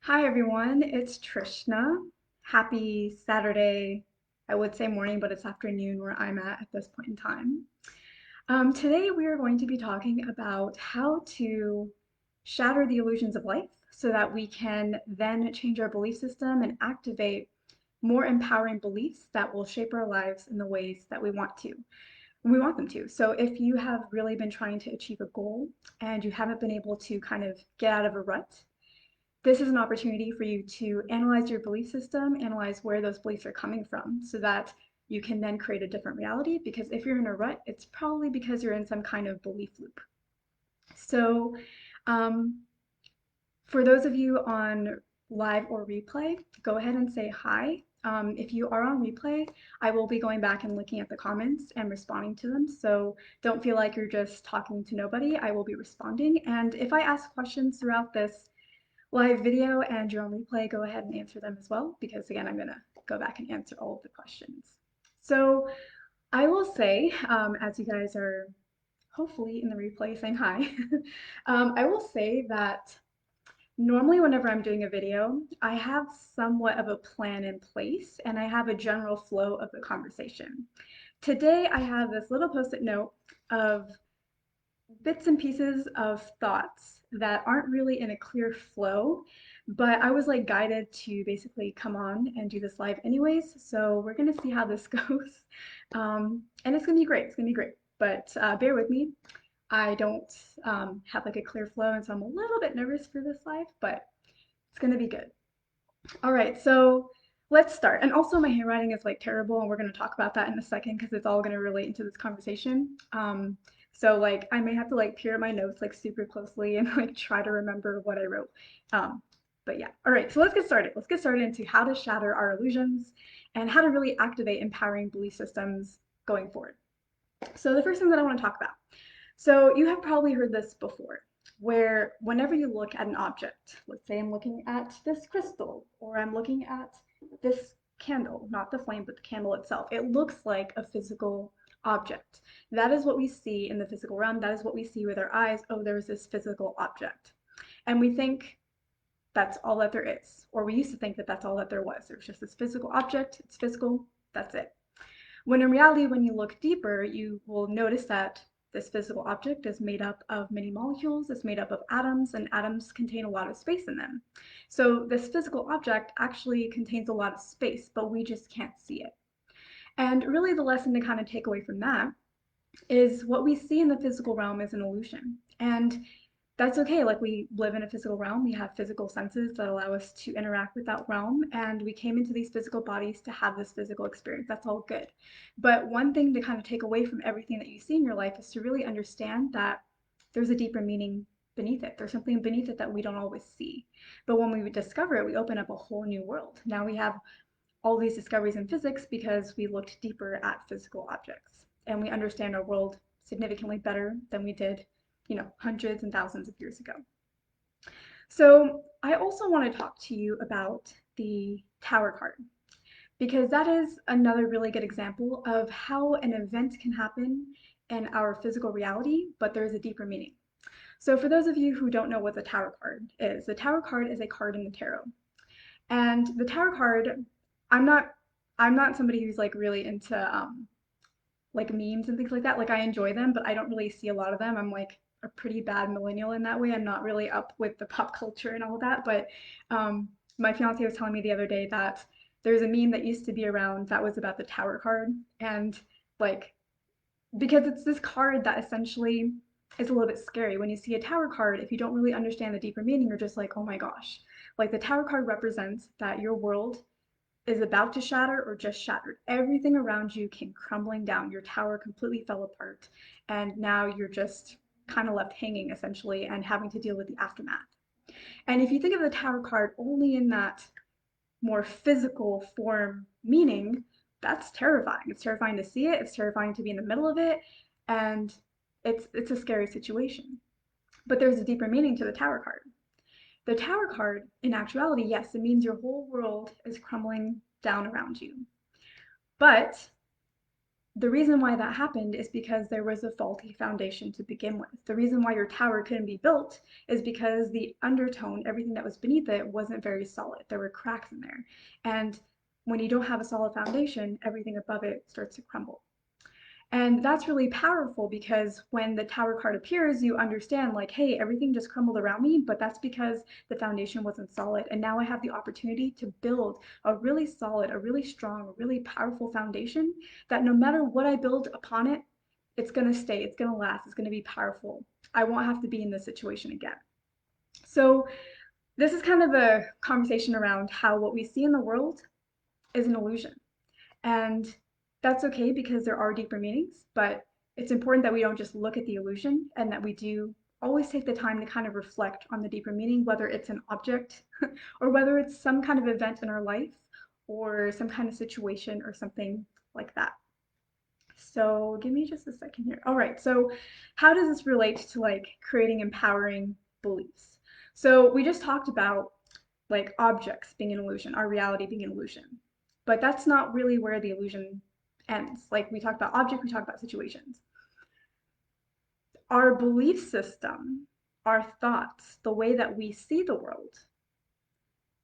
Hi everyone, it's Trishna. Happy Saturday, I would say morning, but it's afternoon where I'm at this point in time. Today we are going to be talking about how to shatter the illusions of life so that we can then change our belief system and activate more empowering beliefs that will shape our lives in the ways that we want them to. So if you have really been trying to achieve a goal and you haven't been able to kind of get out of a rut, this is an opportunity for you to analyze your belief system, analyze where those beliefs are coming from so that you can then create a different reality. Because if you're in a rut, it's probably because you're in some kind of belief loop. So, um, for those of you on live or replay, go ahead and say hi. If you are on replay, I will be going back and looking at the comments and responding to them. So don't feel like you're just talking to nobody. I will be responding. And if I ask questions throughout this live video and you're on replay, go ahead and answer them as well, because again, I'm going to go back and answer all of the questions. So I will say, as you guys are hopefully in the replay saying hi, I will say that normally whenever I'm doing a video, I have somewhat of a plan in place and I have a general flow of the conversation. Today, I have this little post-it note of bits and pieces of thoughts that aren't really in a clear flow, but I was like guided to basically come on and do this live anyways. So we're gonna see how this goes. And it's gonna be great. It's gonna be great. But bear with me. I don't have like a clear flow, and so I'm a little bit nervous for this live, but it's gonna be good. All right, so let's start. And also, my handwriting is like terrible, and we're going to talk about that in a second because it's all going to relate into this conversation. So like I may have to like peer at my notes like super closely and like try to remember what I wrote. Um, but yeah, all right, so let's get started. Let's get started into how to shatter our illusions and how to really activate empowering belief systems going forward. So the first thing that I want to talk about. So you have probably heard this before, where whenever you look at an object, let's say I'm looking at this crystal, or I'm looking at this candle, not the flame, but the candle itself, it looks like a physical object. That is what we see in the physical realm. That is what we see with our eyes. Oh, there's this physical object. And we think that's all that there is. Or we used to think that that's all that there was. There's just this physical object, it's physical, that's it. When in reality, when you look deeper, you will notice that this physical object is made up of many molecules, it's made up of atoms, and atoms contain a lot of space in them. So this physical object actually contains a lot of space, but we just can't see it. And really the lesson to kind of take away from that is what we see in the physical realm is an illusion. And that's okay. Like we live in a physical realm, we have physical senses that allow us to interact with that realm, and we came into these physical bodies to have this physical experience. That's all good. But one thing to kind of take away from everything that you see in your life is to really understand that there's a deeper meaning beneath it. There's something beneath it that we don't always see. But when we discover it, we open up a whole new world. Now we have all these discoveries in physics because we looked deeper at physical objects and we understand our world significantly better than we did, hundreds and thousands of years ago. So I also want to talk to you about the tower card because that is another really good example of how an event can happen in our physical reality, but there's a deeper meaning. So for those of you who don't know what the tower card is, the tower card is a card in the tarot. And the tower card, I'm not I'm not somebody who's like really into like memes and things like that. Like I enjoy them, but I don't really see a lot of them. I'm like a pretty bad millennial in that way. I'm not really up with the pop culture and all of that. But um, my fiance was telling me the other day that there's a meme that used to be around that was about the tower card, and like because it's this card that essentially is a little bit scary. When you see a tower card, if you don't really understand the deeper meaning, you're just like, oh my gosh. Like the tower card represents that your world is about to shatter or just shattered. Everything around you came crumbling down. Your tower completely fell apart. And now you're just kind of left hanging essentially and having to deal with the aftermath. And if you think of the tower card only in that more physical form meaning, that's terrifying. It's terrifying to see it, it's terrifying to be in the middle of it, and it's a scary situation. But there's a deeper meaning to the tower card. The tower card, in actuality, yes, it means your whole world is crumbling down around you. But The reason why that happened is because there was a faulty foundation to begin with. The reason why your tower couldn't be built is because the undertone, everything that was beneath it, wasn't very solid. There were cracks in there. And when you don't have a solid foundation, everything above it starts to crumble. And that's really powerful because when the tower card appears, you understand like, hey, everything just crumbled around me, but that's because the foundation wasn't solid. And now I have the opportunity to build a really solid, a really strong, a really powerful foundation that no matter what I build upon it, it's going to stay, it's going to last, it's going to be powerful. I won't have to be in this situation again. So this is kind of a conversation around how what we see in the world is an illusion. And that's okay because there are deeper meanings, but it's important that we don't just look at the illusion and that we do always take the time to kind of reflect on the deeper meaning, whether it's an object or whether it's some kind of event in our life or some kind of situation or something like that. So give me just a second here. All right, so how does this relate to like creating empowering beliefs? So we just talked about like objects being an illusion, our reality being an illusion. But that's not really where the illusion ends. Like we talked about object, we talked about situations. Our belief system, our thoughts, the way that we see the world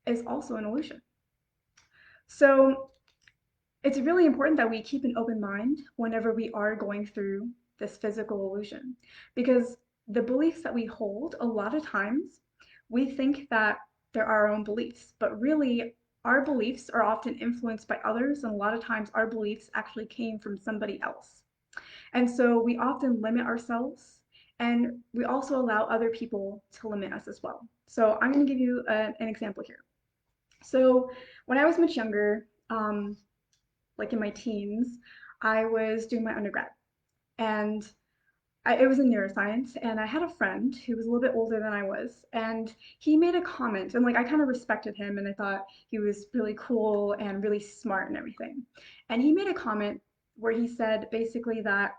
is also an illusion. So it's really important that we keep an open mind whenever we are going through this physical illusion because the beliefs that we hold, a lot of times we think that they're our own beliefs, but really our beliefs are often influenced by others, and a lot of times our beliefs actually came from somebody else. And so we often limit ourselves and we also allow other people to limit us as well. So I'm going to give you an example here. So when I was much younger, like in my teens, I was doing my undergrad and it was in neuroscience, and I had a friend who was a little bit older than I was, and he made a comment, and like I kind of respected him, and I thought he was really cool and really smart and everything. And he made a comment where he said basically that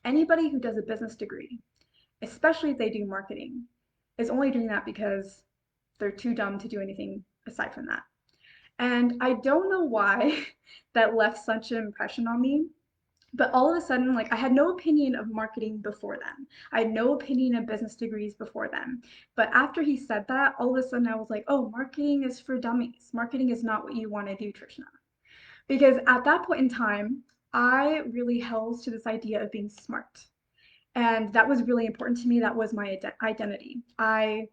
anybody who does a business degree, especially if they do marketing, is only doing that because they're too dumb to do anything aside from that. And I don't know why that left such an impression on me, but all of a sudden, like I had no opinion of marketing before then. I had no opinion of business degrees before then. But after he said that, all of a sudden I was like, oh, marketing is for dummies. Marketing is not what you want to do, Trishna. Because at that point in time, I really held to this idea of being smart. And that was really important to me. That was my identity. I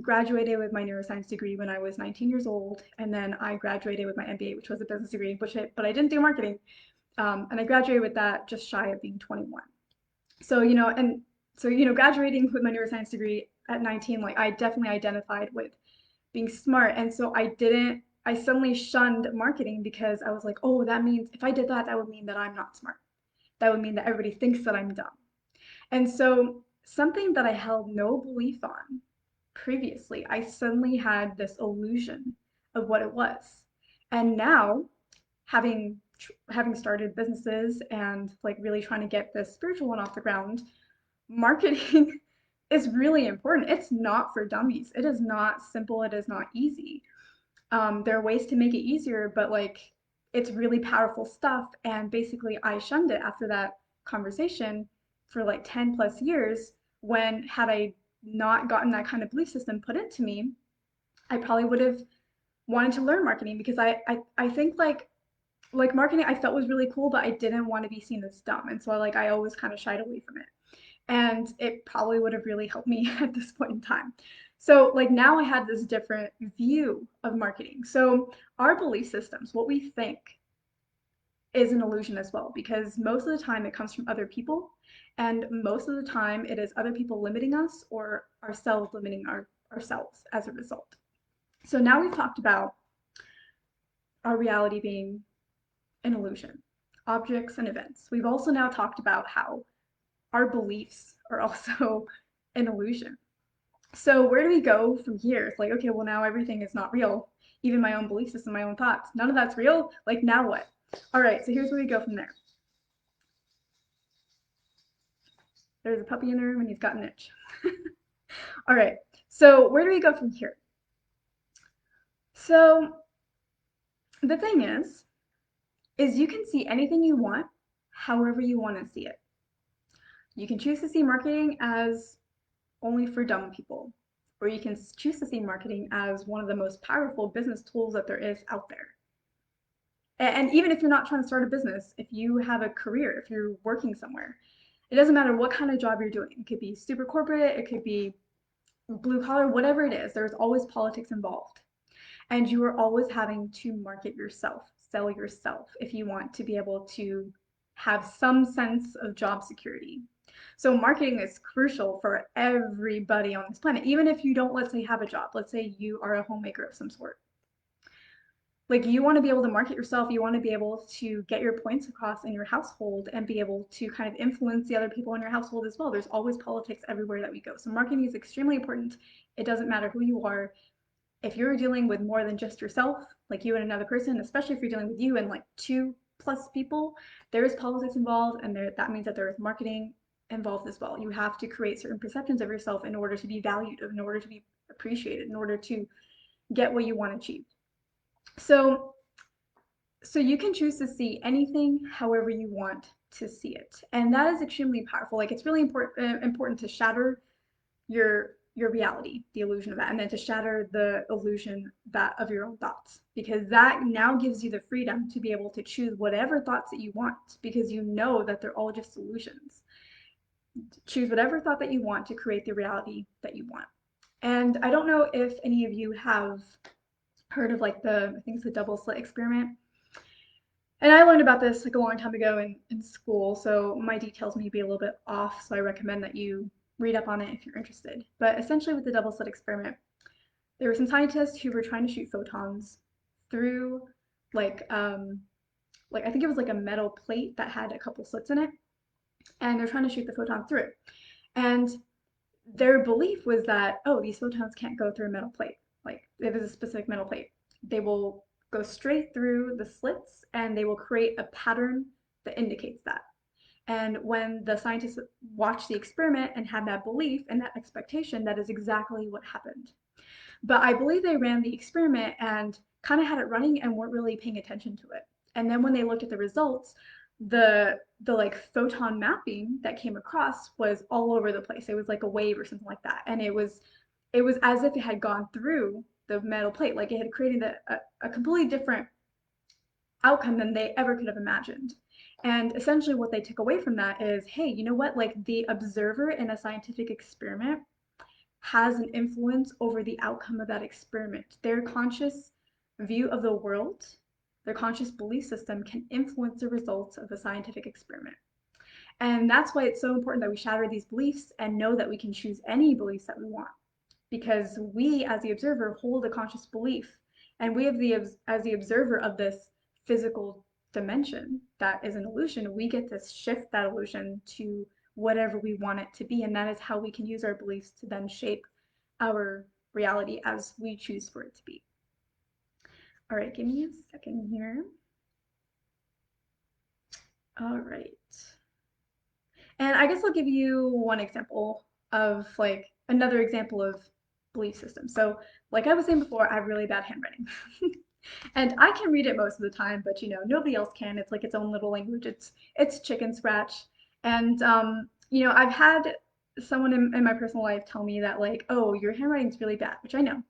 graduated with my neuroscience degree when I was 19 years old, and then I graduated with my MBA, which was a business degree, but I didn't do marketing. And I graduated with that just shy of being 21. So, graduating with my neuroscience degree at 19, like I definitely identified with being smart. And so I suddenly shunned marketing because I was like, oh, that means if I did that, that would mean that I'm not smart. That would mean that everybody thinks that I'm dumb. And so, something that I held no belief on previously, I suddenly had this illusion of what it was. And now, having started businesses and like really trying to get this spiritual one off the ground, marketing is really important. It's not for dummies. It is not simple. It is not easy. There are ways to make it easier, but like it's really powerful stuff. And basically, I shunned it after that conversation for like 10 plus years. When had I not gotten that kind of belief system put into me, I probably would have wanted to learn marketing because I think like marketing I felt was really cool, but I didn't want to be seen as dumb. And so I always kind of shied away from it. And it probably would have really helped me at this point in time. So like now I had this different view of marketing. So our belief systems, what we think is an illusion as well, because most of the time it comes from other people. And most of the time it is other people limiting us or ourselves limiting ourselves as a result. So now we've talked about our reality being an illusion, objects and events. We've also now talked about how our beliefs are also an illusion. So where do we go from here? It's like, okay, well now everything is not real. Even my own belief system, my own thoughts, none of that's real. Like now what? All right, so here's where we go from there. There's a puppy in the room and he's got an itch. All right, so where do we go from here? So the thing is you can see anything you want however you want to see it. You can choose to see marketing as only for dumb people, or you can choose to see marketing as one of the most powerful business tools that there is out there. And even if you're not trying to start a business, if you have a career, if you're working somewhere, it doesn't matter what kind of job you're doing. It could be super corporate, it could be blue collar, whatever it is, there's always politics involved. And you are always having to market yourself, sell yourself if you want to be able to have some sense of job security. So marketing is crucial for everybody on this planet, even if you don't, let's say, have a job. Let's say you are a homemaker of some sort. Like you want to be able to market yourself, you want to be able to get your points across in your household and be able to kind of influence the other people in your household as well. There's always politics everywhere that we go. So marketing is extremely important. It doesn't matter who you are. If you're dealing with more than just yourself, like you and another person, especially if you're dealing with you and like two plus people, there is politics involved, and that means that there is marketing involved as well. You have to create certain perceptions of yourself in order to be valued, in order to be appreciated, in order to get what you want to achieve. So so you can choose to see anything however you want to see it. And that is extremely powerful. Like it's really important to shatter your reality, the illusion of that, and then to shatter the illusion that of your own thoughts, because that now gives you the freedom to be able to choose whatever thoughts that you want, because you know that they're all just illusions. Choose whatever thought that you want to create the reality that you want. And I don't know if any of you have heard of like I think it's the double slit experiment. And I learned about this like a long time ago in school, so my details may be a little bit off, so I recommend that you read up on it if you're interested. But essentially with the double slit experiment, there were some scientists who were trying to shoot photons through like I think it was like a metal plate that had a couple slits in it, and they're trying to shoot the photon through. And their belief was that, oh, these photons can't go through a metal plate. Like it was a specific metal plate. They will go straight through the slits and they will create a pattern that indicates that. And when the scientists watched the experiment and had that belief and that expectation, that is exactly what happened. But I believe they ran the experiment and kind of had it running and weren't really paying attention to it. And then when they looked at the results, the like photon mapping that came across was all over the place. It was like a wave or something like that. And it was as if it had gone through the metal plate, like it had created a completely different outcome than they ever could have imagined. And essentially what they took away from that is, hey, you know what? Like the observer in a scientific experiment has an influence over the outcome of that experiment. Their conscious view of the world, their conscious belief system can influence the results of the scientific experiment. And that's why it's so important that we shatter these beliefs and know that we can choose any beliefs that we want. Because we, as the observer, hold a conscious belief. And we have as the observer of this physical dimension that is an illusion, we get to shift that illusion to whatever we want it to be. And that is how we can use our beliefs to then shape our reality as we choose for it to be. All right, give me a second here. All right. And I guess I'll give you one example of like another example of belief system. So, like I was saying before, I have really bad handwriting. And I can read it most of the time, but nobody else can. It's like its own little language. It's chicken scratch. And I've had someone in my personal life tell me that like, oh, your handwriting's really bad, which I know,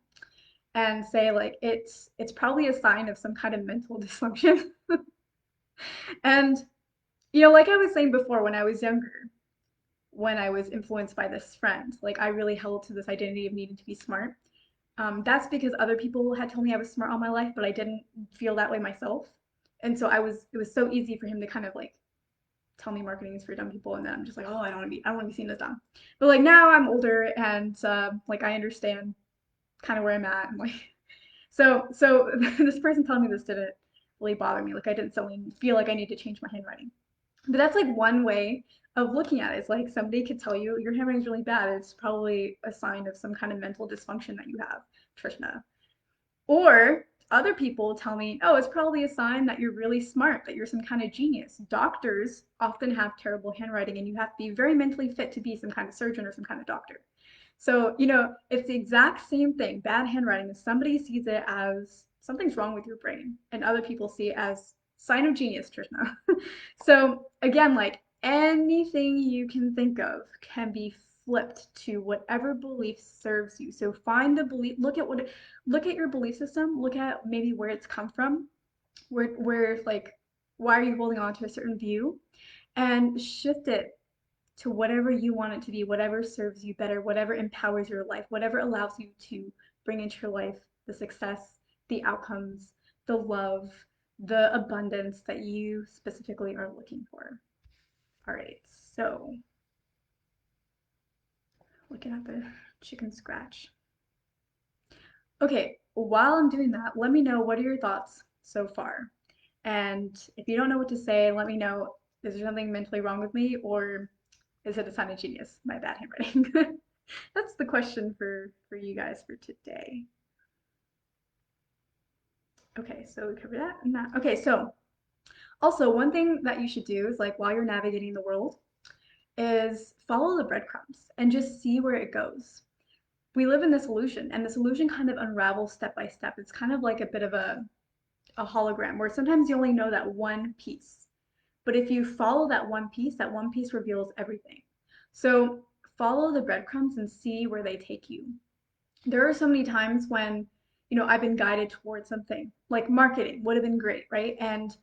and say like it's probably a sign of some kind of mental dysfunction. And like I was saying before, when I was younger, when I was influenced by this friend, like I really held to this identity of needing to be smart. That's because other people had told me I was smart all my life, but I didn't feel that way myself. And so it was so easy for him to kind of like tell me marketing is for dumb people, and then I'm just like, oh, I don't want to be seen as dumb. But like now I'm older and like I understand kind of where I'm at, and like so this person telling me this didn't really bother me. Like I didn't suddenly feel like I need to change my handwriting. But that's like one way of looking at it. It's like somebody could tell you your handwriting is really bad. It's probably a sign of some kind of mental dysfunction that you have, Trishna. Or other people tell me, oh, it's probably a sign that you're really smart, that you're some kind of genius. Doctors often have terrible handwriting, and you have to be very mentally fit to be some kind of surgeon or some kind of doctor. So, it's the exact same thing. Bad handwriting is somebody sees it as something's wrong with your brain, and other people see it as Sign of genius, Trishna. So again, like anything you can think of can be flipped to whatever belief serves you. So find the belief, look at your belief system, look at maybe where it's come from, where like why are you holding on to a certain view, and shift it to whatever you want it to be, whatever serves you better, whatever empowers your life, whatever allows you to bring into your life the success, the outcomes, the love, the abundance that you specifically are looking for. All right, so looking at the chicken scratch. Okay, while I'm doing that, let me know what are your thoughts so far. And if you don't know what to say, let me know, is there something mentally wrong with me or is it a sign of genius? My bad handwriting. That's the question for you guys for today. Okay, so we covered that and that. Okay, so also one thing that you should do is like while you're navigating the world is follow the breadcrumbs and just see where it goes. We live in this illusion and this illusion kind of unravels step by step. It's kind of like a bit of a hologram where sometimes you only know that one piece. But if you follow that one piece reveals everything. So follow the breadcrumbs and see where they take you. There are so many times when, I've been guided towards something like marketing would have been great, right? And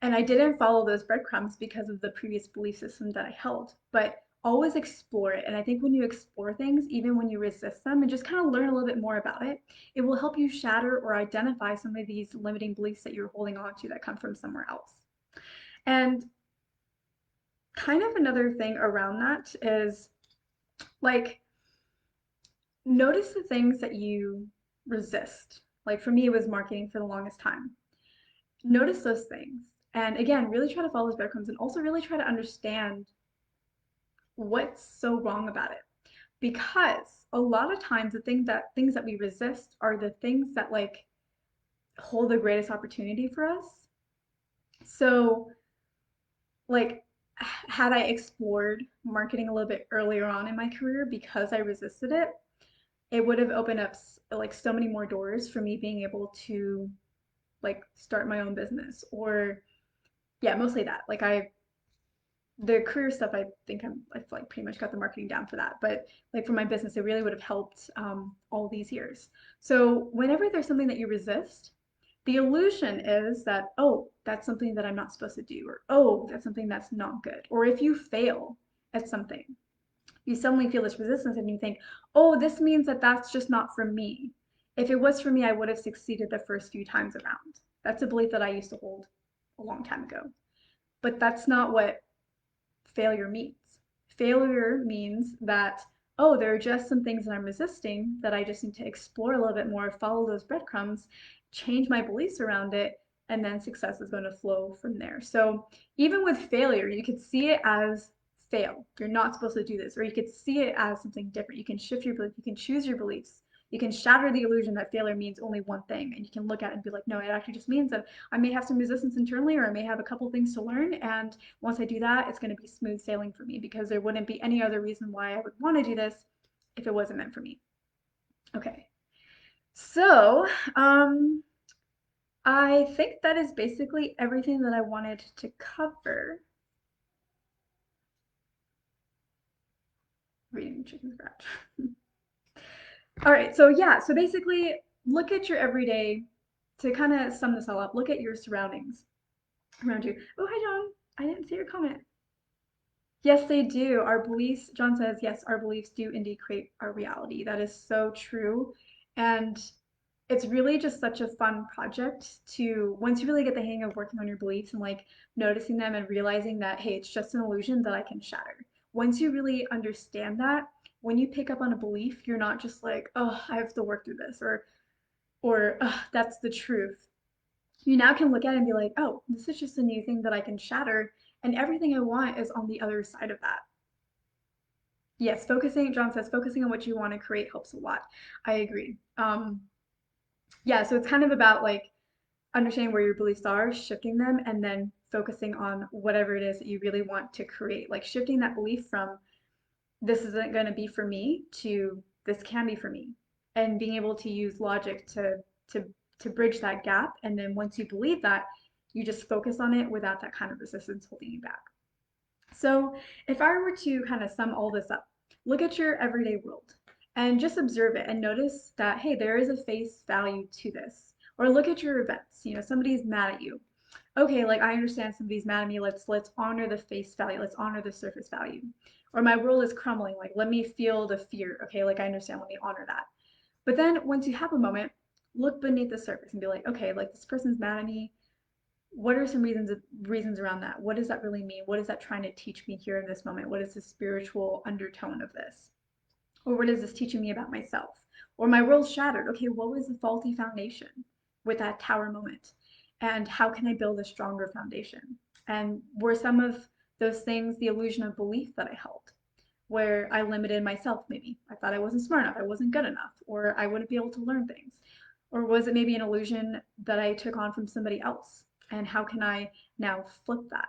I didn't follow those breadcrumbs because of the previous belief system that I held, but always explore it. And I think when you explore things, even when you resist them and just kind of learn a little bit more about it, it will help you shatter or identify some of these limiting beliefs that you're holding on to that come from somewhere else. And kind of another thing around that is like notice the things that you resist. Like for me, it was marketing for the longest time. Notice those things. And again, really try to follow those breadcrumbs and also really try to understand what's so wrong about it. Because a lot of times the things that we resist are the things that like hold the greatest opportunity for us. So like had I explored marketing a little bit earlier on in my career because I resisted it, it would have opened up like so many more doors for me being able to like start my own business or yeah, mostly that. Like the career stuff, I think I've like pretty much got the marketing down for that. But like for my business, it really would have helped all these years. So whenever there's something that you resist, the illusion is that, oh, that's something that I'm not supposed to do, or oh, that's something that's not good. Or if you fail at something, you suddenly feel this resistance and you think, oh, this means that that's just not for me. If it was for me, I would have succeeded the first few times around. That's a belief that I used to hold a long time ago. But that's not what failure means. Failure means that, oh, there are just some things that I'm resisting that I just need to explore a little bit more, follow those breadcrumbs, change my beliefs around it, and then success is going to flow from there. So even with failure, you could see it as fail. You're not supposed to do this. Or you could see it as something different. You can shift your belief. You can choose your beliefs. You can shatter the illusion that failure means only one thing. And you can look at it and be like, no, it actually just means that I may have some resistance internally or I may have a couple things to learn. And once I do that, it's going to be smooth sailing for me because there wouldn't be any other reason why I would want to do this if it wasn't meant for me. Okay. So, I think that is basically everything that I wanted to cover. Reading chicken scratch. All right, so yeah, so basically look at your everyday to kind of sum this all up. Look at your surroundings around you. Oh, hi, John. I didn't see your comment. Yes, they do. Our beliefs, John says, yes, our beliefs do indeed create our reality. That is so true. And it's really just such a fun project to, once you really get the hang of working on your beliefs and like noticing them and realizing that, hey, it's just an illusion that I can shatter. Once you really understand that, when you pick up on a belief, you're not just like, oh, I have to work through this or that's the truth. You now can look at it and be like, oh, this is just a new thing that I can shatter, and everything I want is on the other side of that. Yes, focusing, John says, focusing on what you want to create helps a lot. I agree. Yeah, so it's kind of about like understanding where your beliefs are, shifting them, and then focusing on whatever it is that you really want to create. Like shifting that belief from this isn't going to be for me to this can be for me, and being able to use logic to to bridge that gap. And then once you believe that, You just focus on it without that kind of resistance holding you back. So, if I were to kind of sum all this up, look at your everyday world and just observe it and notice that, hey, there is a face value to this. Or look at your events. Somebody's mad at you. Okay, like I understand somebody's mad at me. Let's honor the face value. Let's honor the surface value. Or my world is crumbling. Like let me feel the fear. Okay, like I understand. Let me honor that. But then once you have a moment, look beneath the surface and be like, okay, like this person's mad at me. What are some reasons around that? What does that really mean? What is that trying to teach me here in this moment? What is the spiritual undertone of this? Or what is this teaching me about myself? Or my world's shattered. Okay, what was the faulty foundation with that tower moment? And how can I build a stronger foundation? And were some of those things the illusion of belief that I held, where I limited myself maybe? I thought I wasn't smart enough, I wasn't good enough, or I wouldn't be able to learn things. Or was it maybe an illusion that I took on from somebody else? And how can I now flip that?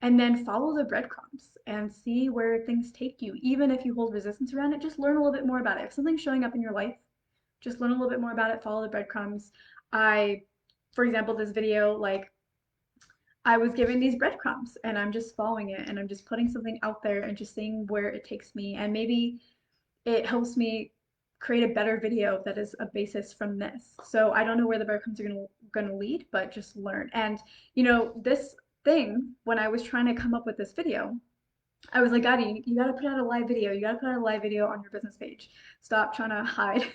And then follow the breadcrumbs and see where things take you. Even if you hold resistance around it, just learn a little bit more about it. If something's showing up in your life, just learn a little bit more about it, follow the breadcrumbs. I, for example, this video, like I was given these breadcrumbs and I'm just following it and I'm just putting something out there and just seeing where it takes me. And maybe it helps me create a better video that is a basis from this. So I don't know where the breadcrumbs are gonna lead, but just learn. And this thing, when I was trying to come up with this video, I was like, God, you gotta put out a live video. You gotta put out a live video on your business page. Stop trying to hide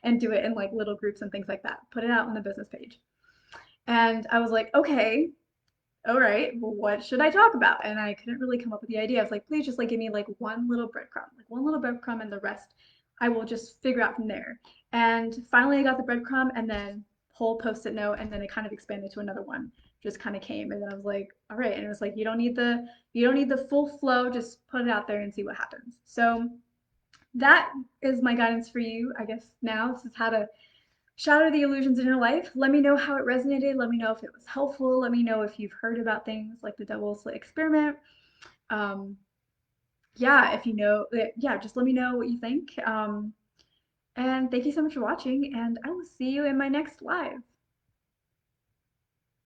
and do it in like little groups and things like that. Put it out on the business page. And I was like, okay, all right, well, what should I talk about? And I couldn't really come up with the idea. I was like, please just like give me like one little breadcrumb, like one little breadcrumb, and the rest I will just figure out from there. And finally, I got the breadcrumb, and then whole post-it note, and then it kind of expanded to another one. Just kind of came, and then I was like, all right. And it was like you don't need the full flow. Just put it out there and see what happens. So that is my guidance for you, I guess. Now this is how to shatter the illusions in your life. Let me know how it resonated. Let me know if it was helpful. Let me know if you've heard about things like the double slit experiment. Um, yeah, if you know, yeah, just let me know what you think. And thank you so much for watching, and I will see you in my next live.